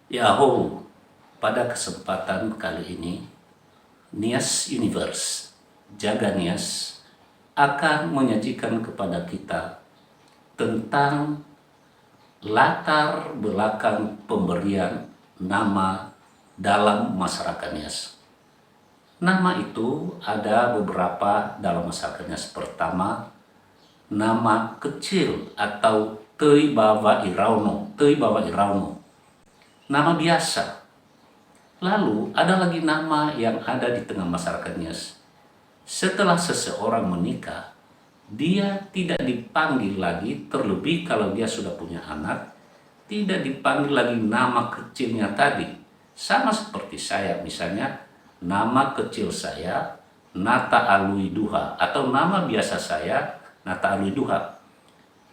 Yahoo, pada kesempatan kali ini, Nias Universe, Jaga Nias, akan menyajikan kepada kita tentang latar belakang pemberian nama dalam masyarakat Nias. Nama itu ada beberapa dalam masyarakat Nias. Pertama, nama kecil atau Teu Bawa Irauno, nama biasa. Lalu ada lagi nama yang ada di tengah masyarakat Nias. Setelah seseorang menikah, dia tidak dipanggil lagi, terlebih kalau dia sudah punya anak, tidak dipanggil lagi nama kecilnya tadi. Sama seperti saya, misalnya nama kecil saya Nata Alwi Duha, atau nama biasa saya Nata Alwi Duha.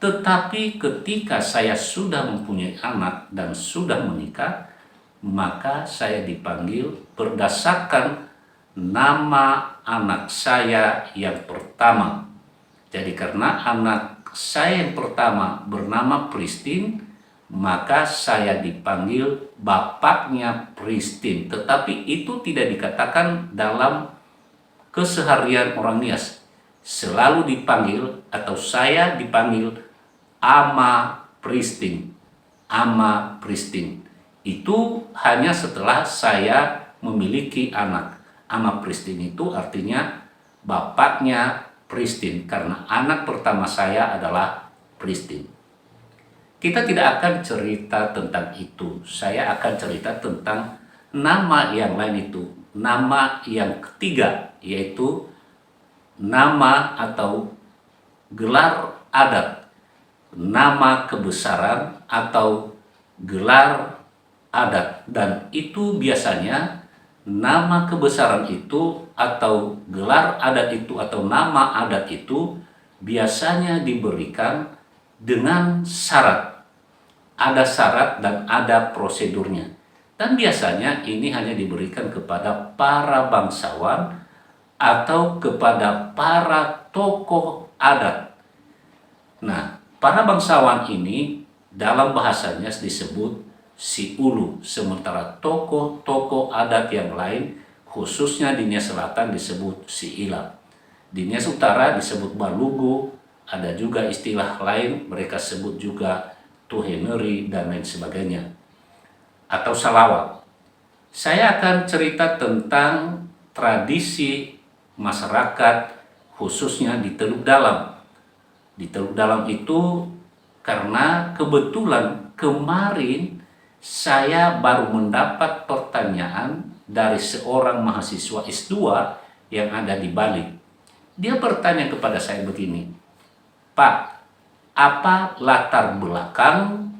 Tetapi ketika saya sudah mempunyai anak dan sudah menikah, maka saya dipanggil berdasarkan nama anak saya yang pertama. Jadi karena anak saya yang pertama bernama Pristin, maka saya dipanggil bapaknya Pristin. Tetapi itu tidak dikatakan dalam keseharian orang Nias. Selalu dipanggil atau saya dipanggil Ama Pristin. Ama Pristin. Itu hanya setelah saya memiliki anak. Ama Pristin itu artinya bapaknya Pristin, karena anak pertama saya adalah Pristin. Kita tidak akan cerita tentang itu. Saya akan cerita tentang nama yang lain itu. Nama yang ketiga, yaitu nama atau gelar adat. Nama kebesaran atau gelar adat, dan itu biasanya nama kebesaran itu atau gelar adat itu atau nama adat itu biasanya diberikan dengan syarat. Ada syarat dan ada prosedurnya, dan biasanya ini hanya diberikan kepada para bangsawan atau kepada para tokoh adat. Nah, para bangsawan ini dalam bahasanya disebut si ulu, sementara tokoh-tokoh adat yang lain khususnya di Nias Selatan disebut si ila. Di Nias Utara disebut balugu, ada juga istilah lain mereka sebut juga tuheneri dan lain sebagainya, atau salawat. Saya akan cerita tentang tradisi masyarakat khususnya di Teluk Dalam. Di Teluk Dalam itu karena kebetulan kemarin saya baru mendapat pertanyaan dari seorang mahasiswa S2 yang ada di Bali. Dia bertanya kepada saya begini, "Pak, apa latar belakang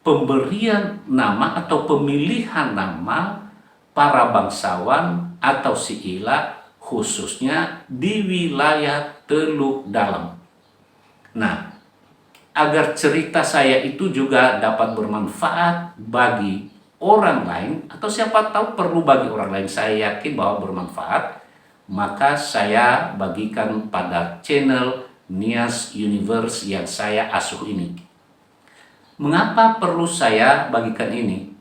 pemberian nama atau pemilihan nama para bangsawan atau siila khususnya di wilayah Teluk Dalam?" Nah, agar cerita saya itu juga dapat bermanfaat bagi orang lain, atau siapa tahu perlu bagi orang lain, saya yakin bahwa bermanfaat, maka saya bagikan pada channel Nias Universe yang saya asuh ini. Mengapa perlu saya bagikan ini?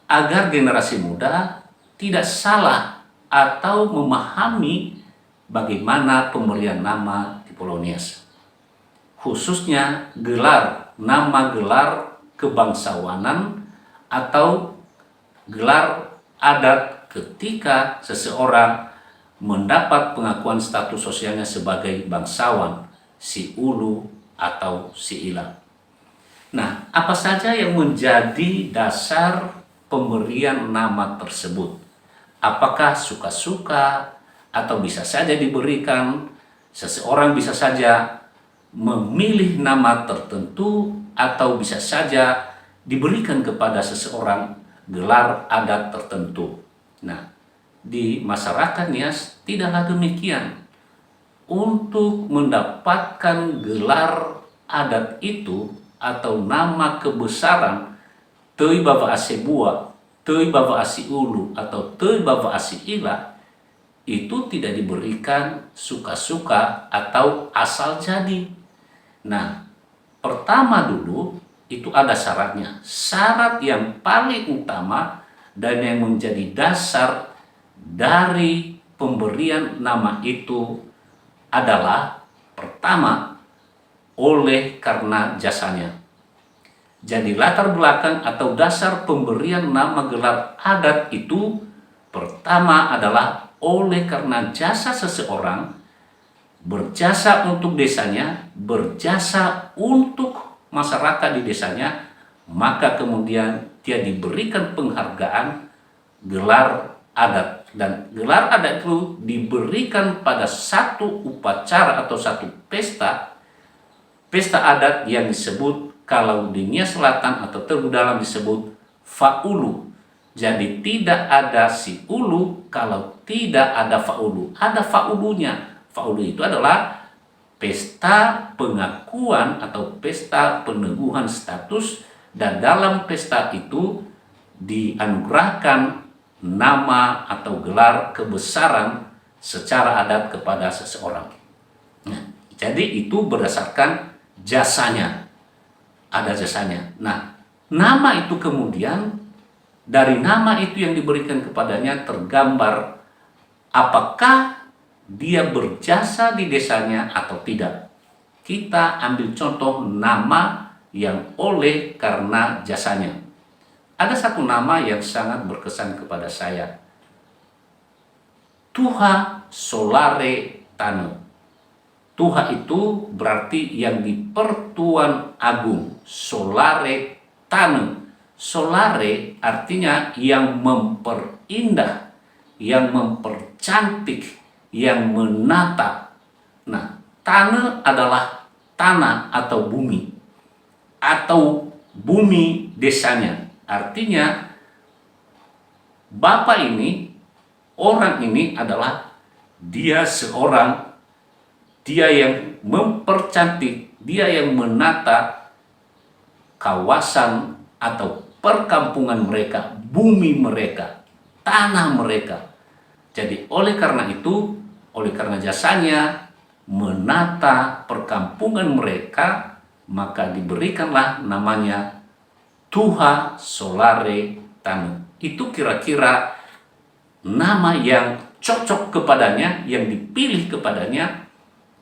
Agar generasi muda tidak salah atau memahami bagaimana pemberian nama di Pulau Nias. Khususnya nama gelar kebangsawanan atau gelar adat ketika seseorang mendapat pengakuan status sosialnya sebagai bangsawan, si ulu atau si ila. Nah, apa saja yang menjadi dasar pemberian nama tersebut? Apakah suka-suka atau bisa saja diberikan? Seseorang bisa saja memilih nama tertentu atau bisa saja diberikan kepada seseorang gelar adat tertentu. Nah, di masyarakat Nias tidaklah demikian. Untuk mendapatkan gelar adat itu atau nama kebesaran Teu Bawa Asebua, Teu Bawa Asi Ulu atau Teu Bawa Asi Ila, itu tidak diberikan suka-suka atau asal jadi. Nah, pertama dulu itu ada syaratnya. Syarat yang paling utama dan yang menjadi dasar dari pemberian nama itu adalah pertama, oleh karena jasanya. Jadi latar belakang atau dasar pemberian nama gelar adat itu pertama adalah oleh karena jasa seseorang, berjasa untuk desanya, berjasa untuk masyarakat di desanya, maka kemudian dia diberikan penghargaan gelar adat. Dan gelar adat itu diberikan pada satu upacara atau satu pesta adat yang disebut kalau di Nia Selatan atau Tebu Dalam disebut faulu. Jadi tidak ada si ulu kalau tidak ada faulu. Ada faulunya. Faulu itu adalah pesta pengakuan atau pesta peneguhan status, dan dalam pesta itu dianugerahkan nama atau gelar kebesaran secara adat kepada seseorang. Nah, jadi itu berdasarkan jasanya, ada jasanya. Nah, nama itu kemudian dari nama itu yang diberikan kepadanya tergambar apakah dia berjasa di desanya atau tidak. Kita ambil contoh nama yang oleh karena jasanya. Ada satu nama yang sangat berkesan kepada saya. Tuha Solare Tane. Tuha itu berarti yang di Pertuan Agung. Solare Tane. Solare artinya yang memperindah, yang mempercantik, yang menata. Nah, Tane adalah tanah atau bumi desanya. Artinya bapak ini, orang ini adalah dia yang mempercantik, dia yang menata kawasan atau perkampungan mereka, bumi mereka, tanah mereka. Jadi oleh karena itu, oleh karena jasanya menata perkampungan mereka, maka diberikanlah namanya Tuha Solare Tane. Itu kira-kira nama yang cocok kepadanya, yang dipilih kepadanya,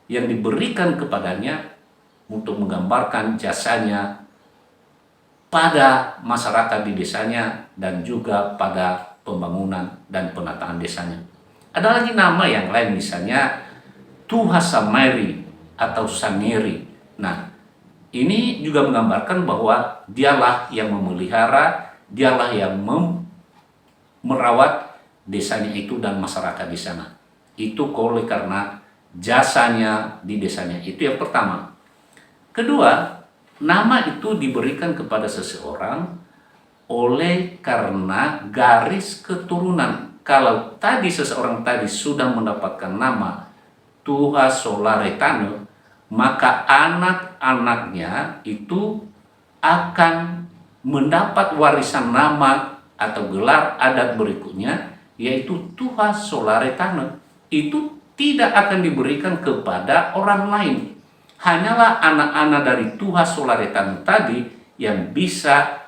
yang diberikan kepadanya untuk menggambarkan jasanya pada masyarakat di desanya dan juga pada pembangunan dan penataan desanya. Ada lagi nama yang lain, misalnya Tuha Samairi atau Sangeri. Nah, ini juga menggambarkan bahwa dialah yang memelihara, dialah yang merawat desanya itu dan masyarakat di sana. Itu oleh karena jasanya di desanya. Itu yang pertama. Kedua, nama itu diberikan kepada seseorang oleh karena garis keturunan. Kalau tadi seseorang tadi sudah mendapatkan nama Tuha Solare Tane, maka anak-anaknya itu akan mendapat warisan nama atau gelar adat berikutnya, yaitu Tuha Solare Tane. Itu tidak akan diberikan kepada orang lain. Hanyalah anak-anak dari Tuha Solare Tane tadi yang bisa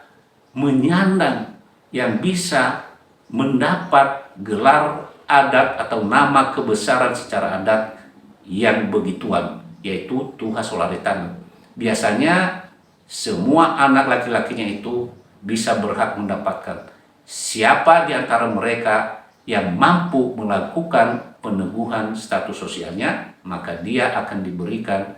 menyandang, yang bisa mendapat gelar adat atau nama kebesaran secara adat yang begituan, yaitu Tuha Solare Tane. Biasanya semua anak laki-lakinya itu bisa berhak mendapatkan. Siapa di antara mereka yang mampu melakukan peneguhan status sosialnya, maka dia akan diberikan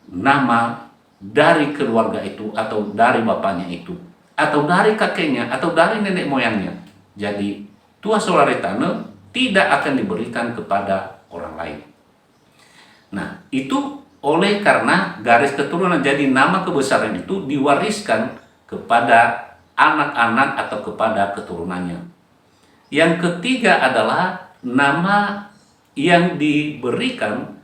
nama dari keluarga itu, atau dari bapaknya itu, atau dari kakeknya, atau dari nenek moyangnya. Jadi Tuha Solare Tane tidak akan diberikan kepada orang lain. Nah, itu oleh karena garis keturunan. Jadi nama kebesaran itu diwariskan kepada anak-anak atau kepada keturunannya. Yang ketiga adalah nama yang diberikan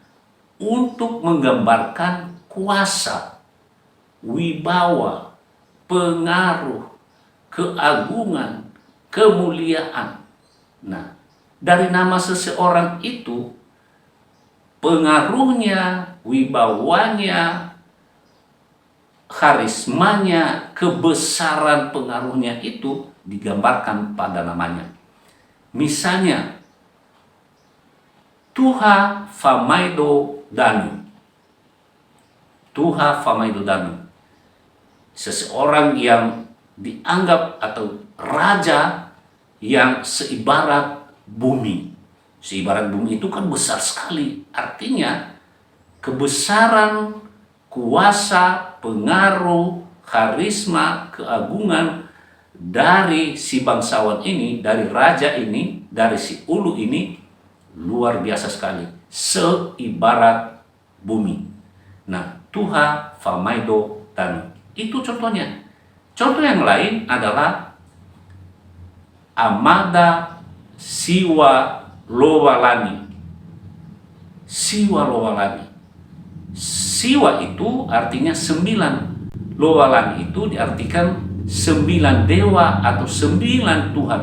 untuk menggambarkan kuasa, wibawa, pengaruh, keagungan, kemuliaan. Nah, dari nama seseorang itu, pengaruhnya, wibawanya, karismanya, kebesaran pengaruhnya itu digambarkan pada namanya. Misalnya, Tuha Famaido Danu. Tuha Famaido Danu. Seseorang yang dianggap atau raja yang seibarat bumi. Seibarat bumi itu kan besar sekali. Artinya kebesaran, kuasa, pengaruh, karisma, keagungan dari si bangsawan ini, dari raja ini, dari si ulu ini luar biasa sekali. Seibarat bumi. Nah, Tuha Famaido Danu. Itu contohnya. Contoh yang lain adalah Amada Siwa Lowalani. Siwa Lowalani. Siwa itu artinya 9. Lowalani itu diartikan 9 dewa atau 9 Tuhan.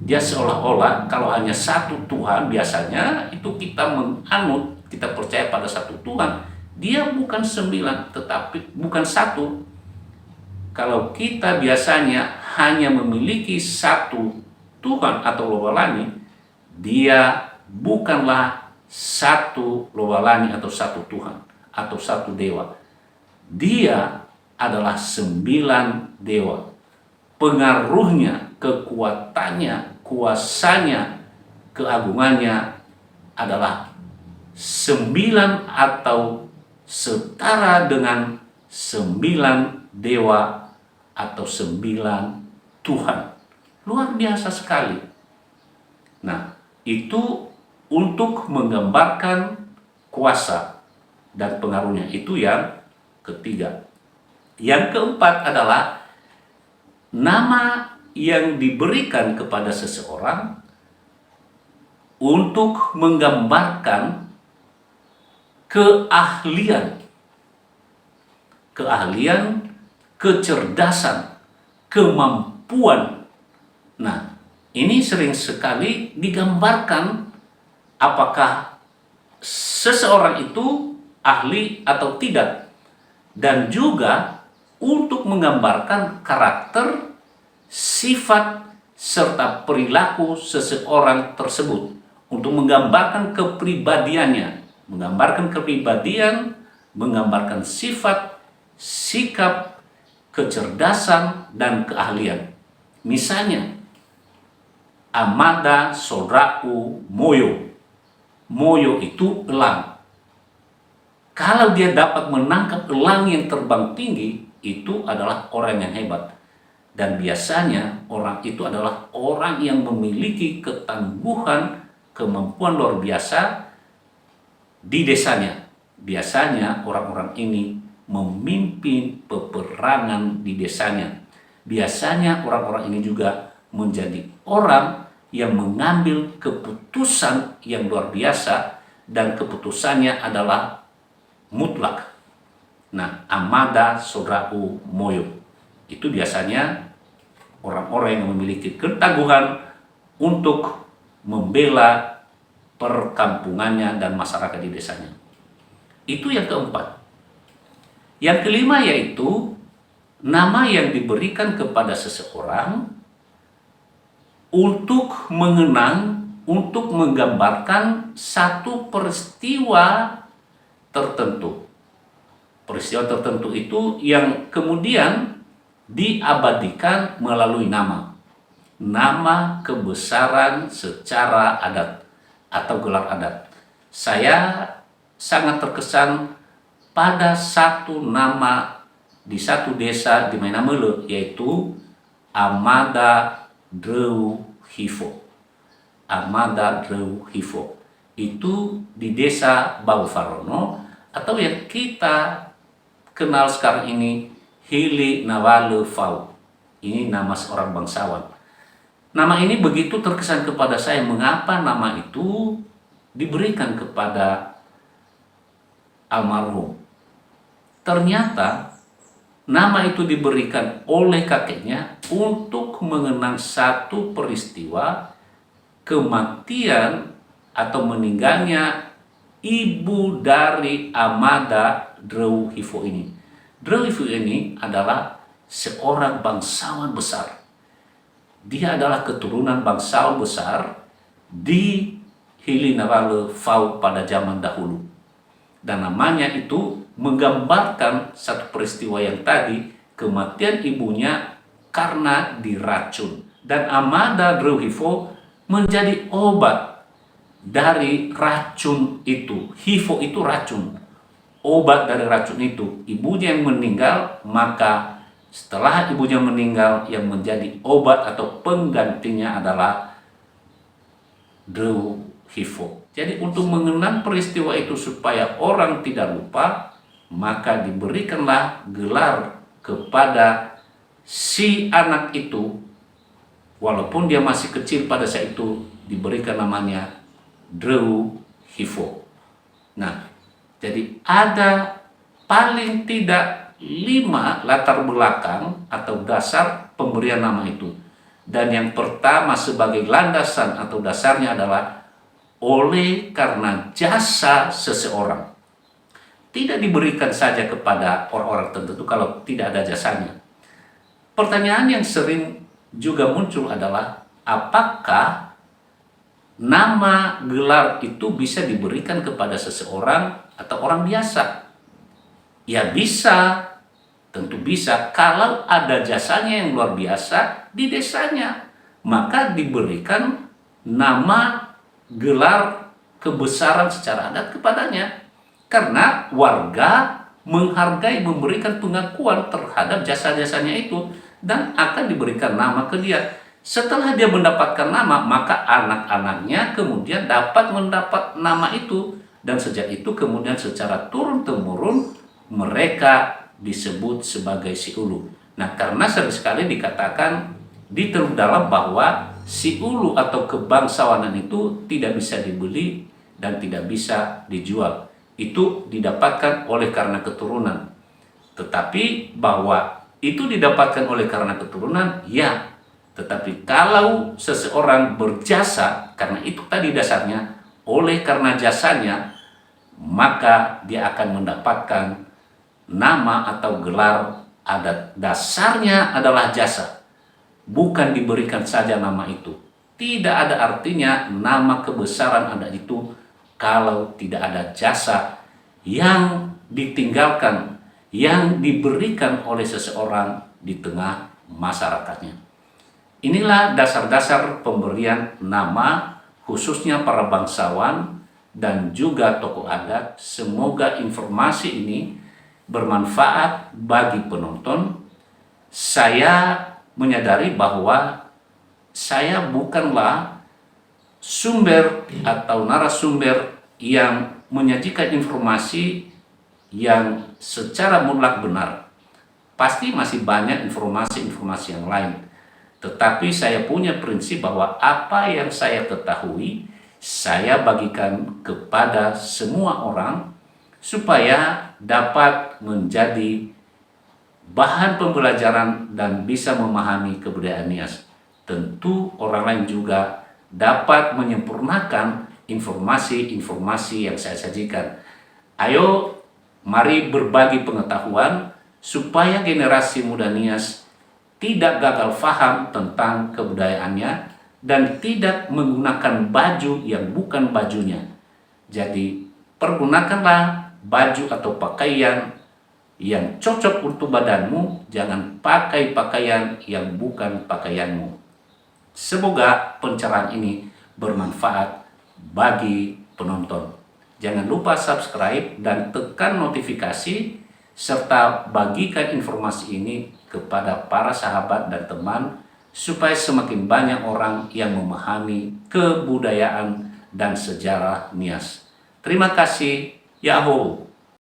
Dia seolah-olah kalau hanya satu Tuhan, biasanya itu kita menganut, kita percaya pada satu Tuhan. Dia bukan 9, tetapi bukan satu. Kalau kita biasanya hanya memiliki satu Tuhan atau Lowalani, dia bukanlah satu Lowalani atau satu Tuhan atau satu dewa. Dia adalah 9 dewa. Pengaruhnya, kekuatannya, kuasanya, keagungannya adalah 9 atau setara dengan 9 dewa atau 9 Tuhan. Luar biasa sekali. Nah, itu untuk menggambarkan kuasa dan pengaruhnya. Itu yang ketiga. Yang keempat adalah nama yang diberikan kepada seseorang untuk menggambarkan keahlian, kecerdasan, kemampuan. Nah, ini sering sekali digambarkan apakah seseorang itu ahli atau tidak. Dan juga untuk menggambarkan karakter, sifat, serta perilaku seseorang tersebut. Untuk menggambarkan kepribadiannya. Menggambarkan kepribadian, menggambarkan sifat, sikap, kecerdasan, dan keahlian. Misalnya, Amada Sodraku Moyo. Moyo itu elang. Kalau dia dapat menangkap elang yang terbang tinggi, itu adalah orang yang hebat. Dan biasanya orang itu adalah orang yang memiliki ketangguhan, kemampuan luar biasa di desanya. Biasanya orang-orang ini memimpin peperangan di desanya. Biasanya orang-orang ini juga menjadi orang yang mengambil keputusan yang luar biasa, dan keputusannya adalah mutlak. Nah, Amada Sodraku Moyo itu biasanya orang-orang yang memiliki ketangguhan untuk membela perkampungannya dan masyarakat di desanya. Itu yang keempat. Yang kelima yaitu nama yang diberikan kepada seseorang untuk mengenang, untuk menggambarkan satu peristiwa tertentu. Peristiwa tertentu itu yang kemudian diabadikan melalui nama. Nama kebesaran secara adat atau gelar adat. Saya sangat terkesan pada satu nama di satu desa di Mainamele, yaitu Amada Dreu Hifo. Amada Dreu Hifo itu di desa Baufarono, atau yang kita kenal sekarang ini Hili Nawale Fau. Ini nama seorang bangsawan. Nama ini begitu terkesan kepada saya. Mengapa nama itu diberikan kepada almarhum? Ternyata nama itu diberikan oleh kakeknya untuk mengenang satu peristiwa kematian atau meninggalnya ibu dari Amada Dreu Hifo ini. Dreulifu ini adalah seorang bangsawan besar. Dia adalah keturunan bangsawan besar di Hilinarale Fau pada zaman dahulu. Dan namanya itu menggambarkan satu peristiwa yang tadi, kematian ibunya karena diracun. Dan Amada Dreuhifo menjadi obat dari racun itu. Hifo itu racun. Obat dari racun itu. Ibunya yang meninggal, maka setelah ibunya meninggal, yang menjadi obat atau penggantinya adalah Dreuhifo. Jadi untuk mengenang peristiwa itu supaya orang tidak lupa, maka diberikanlah gelar kepada si anak itu, walaupun dia masih kecil pada saat itu, diberikan namanya Dreuhifo. Nah, jadi ada paling tidak 5 latar belakang atau dasar pemberian nama itu. Dan yang pertama sebagai landasan atau dasarnya adalah oleh karena jasa seseorang. Tidak diberikan saja kepada orang-orang tertentu kalau tidak ada jasanya. Pertanyaan yang sering juga muncul adalah, apakah nama gelar itu bisa diberikan kepada seseorang atau orang biasa? Ya bisa, tentu bisa kalau ada jasanya yang luar biasa di desanya. Maka diberikan nama gelar kebesaran secara adat kepadanya. Karena warga menghargai, memberikan pengakuan terhadap jasa-jasanya itu, dan akan diberikan nama ke dia. Setelah dia mendapatkan nama, maka anak-anaknya kemudian dapat mendapat nama itu. Dan sejak itu kemudian secara turun-temurun mereka disebut sebagai si ulu. Nah, karena sering sekali dikatakan di Teluk Dalam bahwa si ulu atau kebangsawanan itu tidak bisa dibeli dan tidak bisa dijual. Itu didapatkan oleh karena keturunan. Tetapi bahwa itu didapatkan oleh karena keturunan, ya. Tetapi kalau seseorang berjasa, karena itu tadi dasarnya, oleh karena jasanya, maka dia akan mendapatkan nama atau gelar adat. Dasarnya adalah jasa, bukan diberikan saja nama itu. Tidak ada artinya nama kebesaran adat itu kalau tidak ada jasa yang ditinggalkan, yang diberikan oleh seseorang di tengah masyarakatnya. Inilah dasar-dasar pemberian nama, khususnya para bangsawan dan juga tokoh adat. Semoga informasi ini bermanfaat bagi penonton. Saya menyadari bahwa saya bukanlah sumber atau narasumber yang menyajikan informasi yang secara mutlak benar. Pasti masih banyak informasi-informasi yang lain. Tetapi saya punya prinsip bahwa apa yang saya ketahui, saya bagikan kepada semua orang supaya dapat menjadi bahan pembelajaran dan bisa memahami kebudayaan Nias. Tentu orang lain juga dapat menyempurnakan informasi-informasi yang saya sajikan. Ayo, mari berbagi pengetahuan supaya generasi muda Nias tidak gagal faham tentang kebudayaannya dan tidak menggunakan baju yang bukan bajunya. Jadi, pergunakanlah baju atau pakaian yang cocok untuk badanmu, jangan pakai pakaian yang bukan pakaianmu. Semoga pencerahan ini bermanfaat bagi penonton. Jangan lupa subscribe dan tekan notifikasi, serta bagikan informasi ini kepada para sahabat dan teman, supaya semakin banyak orang yang memahami kebudayaan dan sejarah Nias. Terima kasih. Yahoo!